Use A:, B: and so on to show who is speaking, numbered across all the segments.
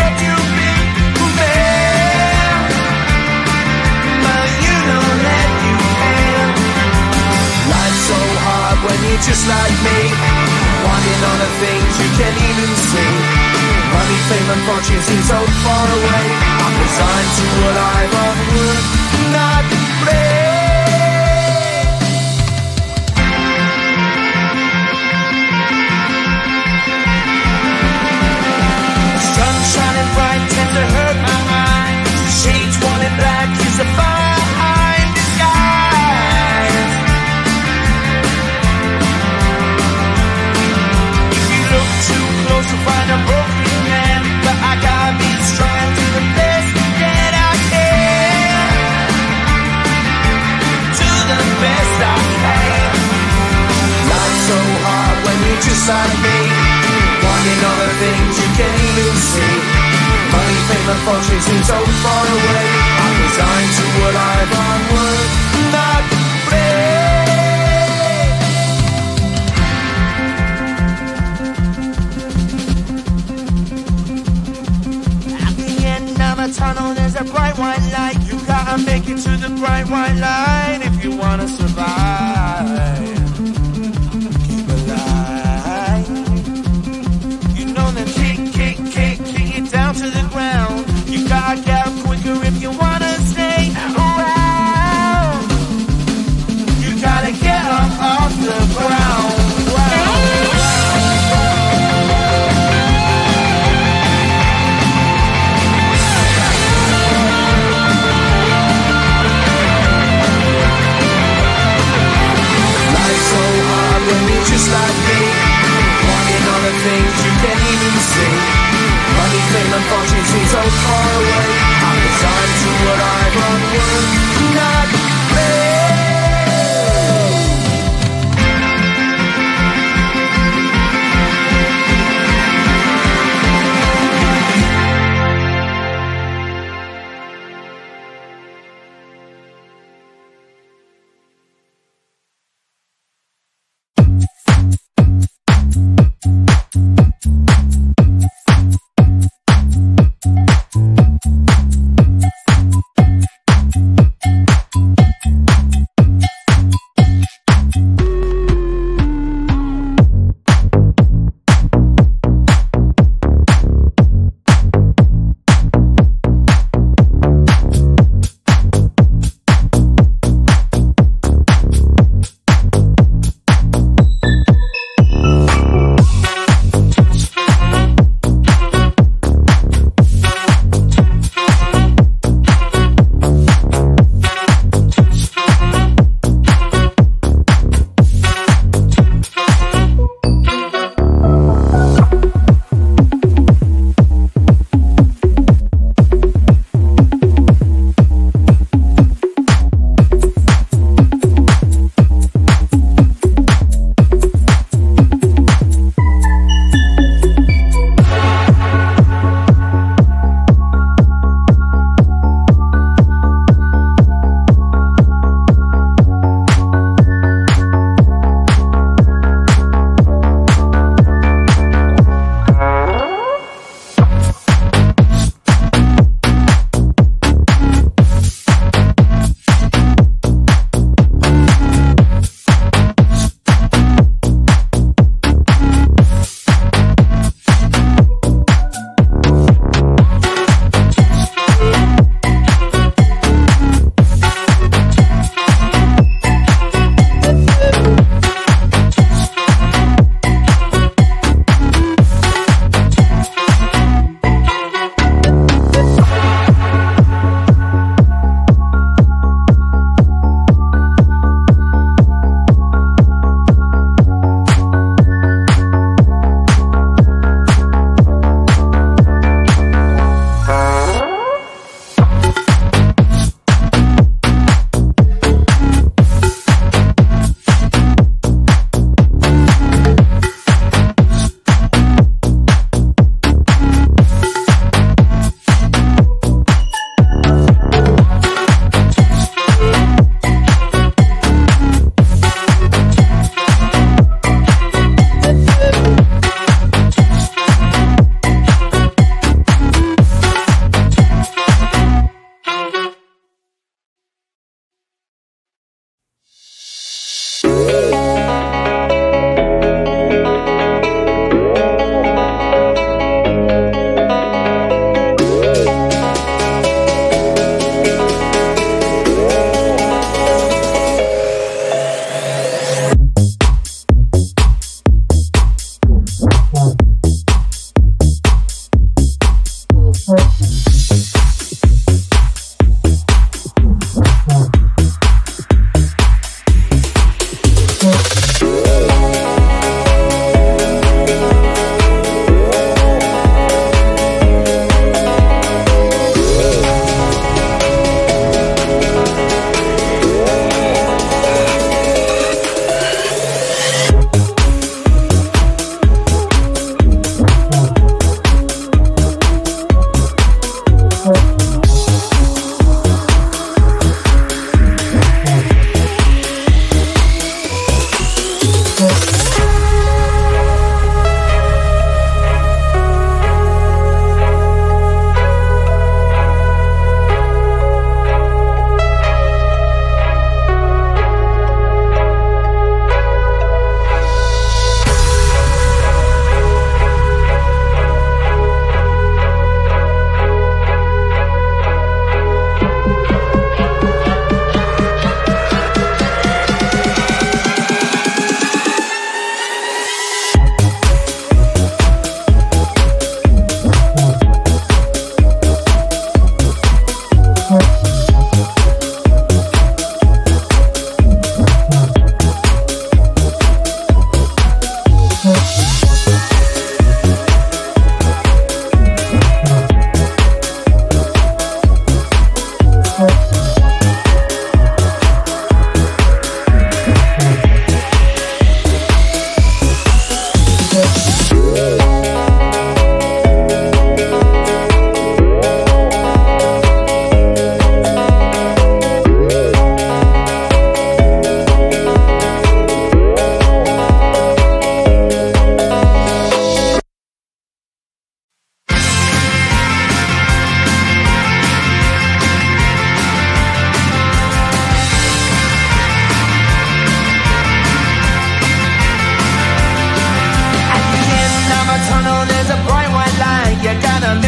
A: what you've been for me. But you don't let you can. Life's so hard when you're just like me, wanting all the things you can't even see. Money, fame and fortune seem so far away. I'm resigned to a life of work, not play. Sun shining bright tends to hurt my mind. Shades worn in black is a fine disguise. If you look too close you'll find a broken man, but I gotta be strong to the best that I can. To the best I can. Life's so hard when you're just like me, wanting all the things you can't even see. Money, fame and fortune seem so far away. I'm resigned to a life on work, not play. At the end of a tunnel there's a bright white light. You gotta make it to the bright white light if you wanna survive. Keep alive. You know the kick it down to the ground. You gotta get up quicker if you wanna stay around. You gotta get up off the ground. Life's so hard when you're just like me, wanting all the things you can't even see. Money, fame and fortune seem so far away. I'm resigned to what I've unworked, not play.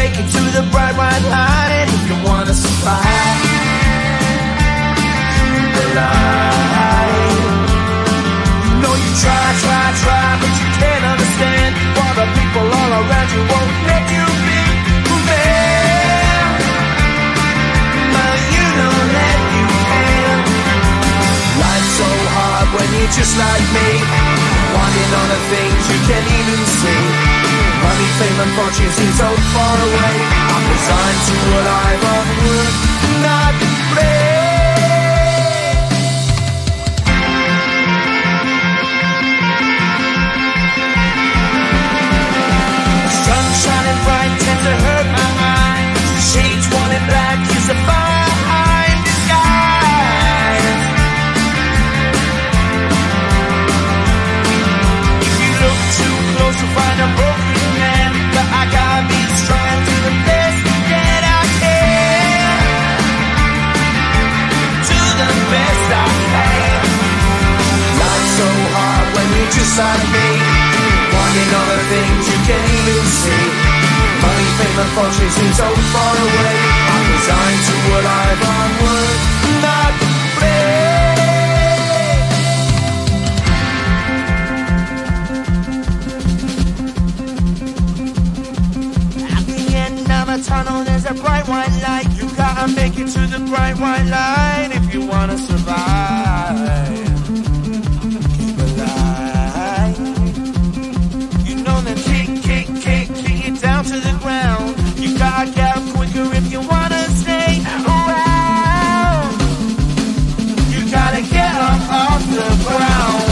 A: make it to the bright white line if you wanna survive. The line. You know you try, but you can't understand why the people all around you won't let you be who man. But you know that you can. Life's so hard when you're just like me, wanting all the things you can't even see. Money, fame and fortune seem so far away. I'm resigned to what I've onward, not play. Sun shining bright tends to hurt my mind. Shades worn in black is a fine disguise. If you look too close you'll find a broken man, but I gotta be strong to the best that I can. To the best I can. Life's so hard when you're just like me, wanting all the things you can't even see. Money, fame and fortune seem so far away. I'm resigned to what I've onward, not At the end of a tunnel there's a bright white light. You gotta make it to the bright white line if you wanna survive. Keep alive. You know that kick it down to the ground. You gotta get up quicker if you wanna stay around. You gotta get up off the ground.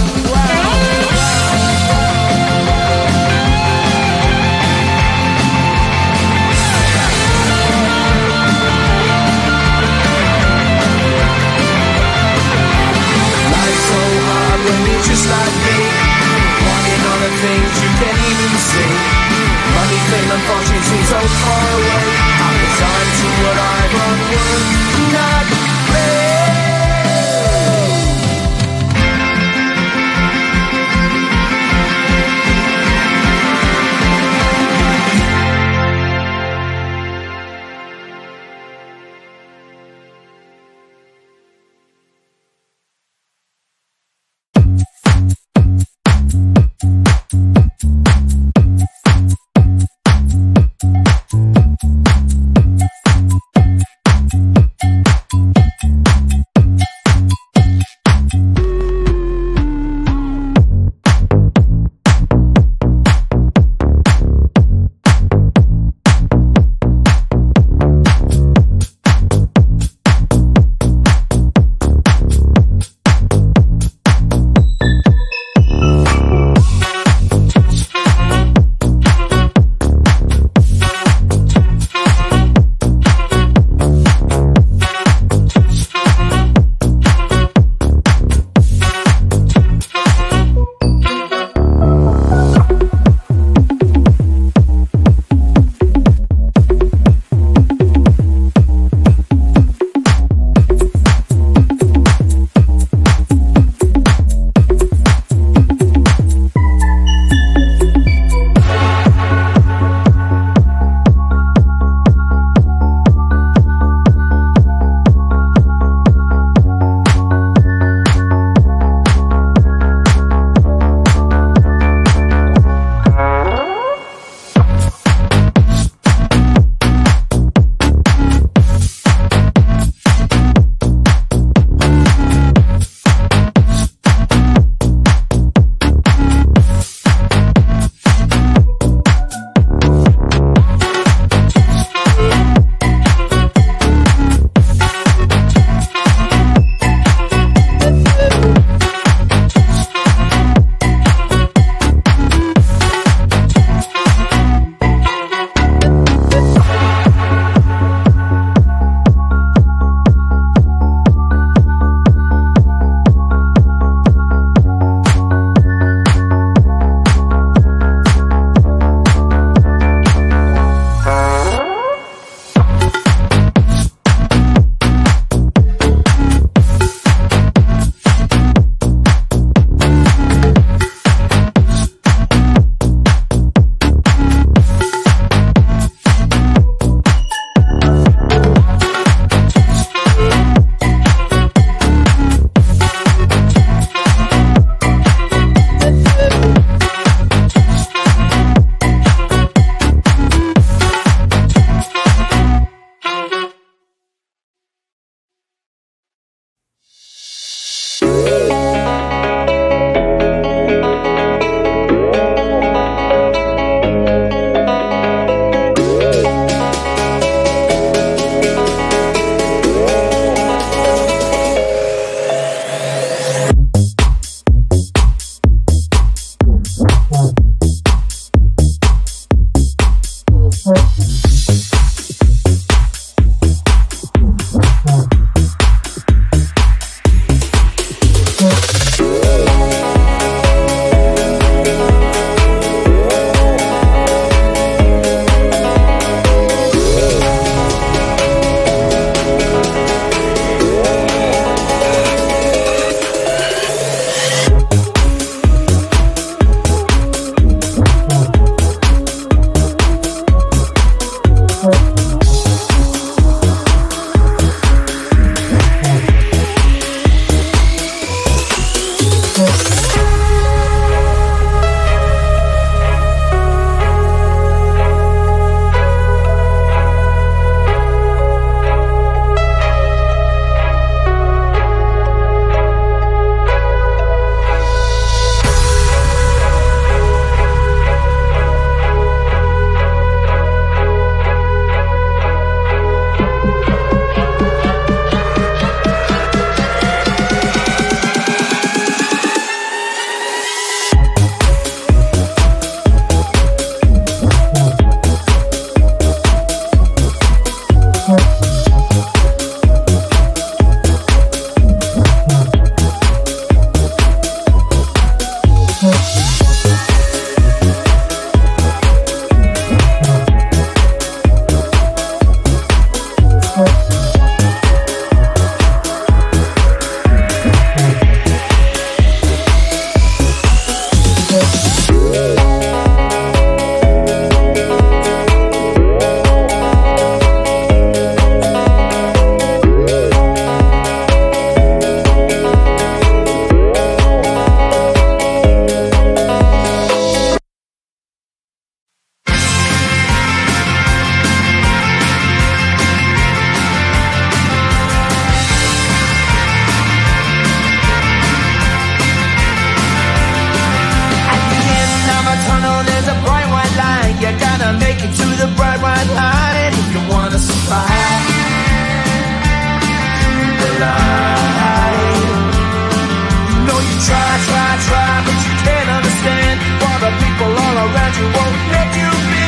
A: won't let you be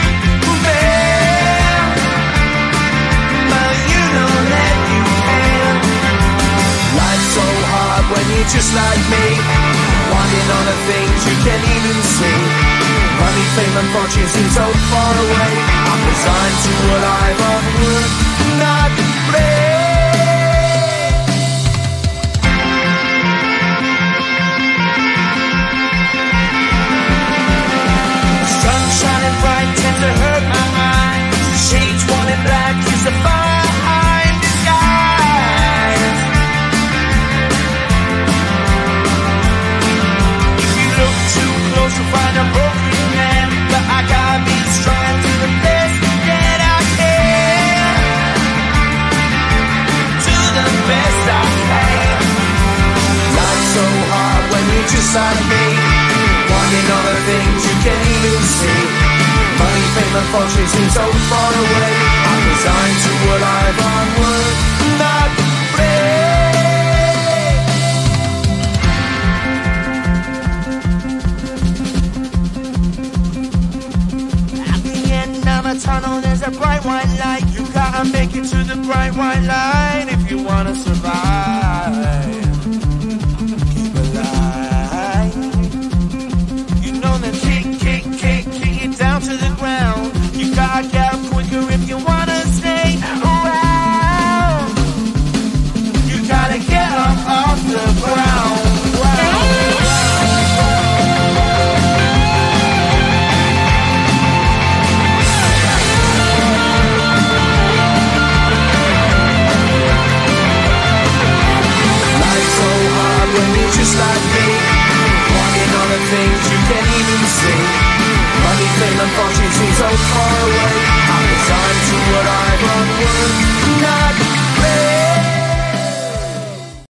A: fair, but you don't let you care. Life's so hard when you're just like me, wanting all the things you can't even see. Money, fame and fortune seem so far away. I'm resigned to what I've onward, not pray. Sun shining bright tends to hurt my eyes. Shades worn in black is the fine disguise. If you look too close you'll find a broken man, but I gotta be strong and do the best that I can. Do the best I can. Life's so hard when you're just like me, wanting all the things you can't even see. Money, fame and fortune seem so far away. I'm resigned to what I've onward, not pray. At the end of a tunnel there's a bright white light. You gotta make it to the bright white light if you wanna survive. Keep alive. You know the kick it down to the ground. You gotta get up quicker if you wanna stay around. You gotta get up off the ground. Life's so hard when you're just like me, wanting all the things you can't even see. Money, fame and fortune seem so far away. I'm resigned to what I've onward, not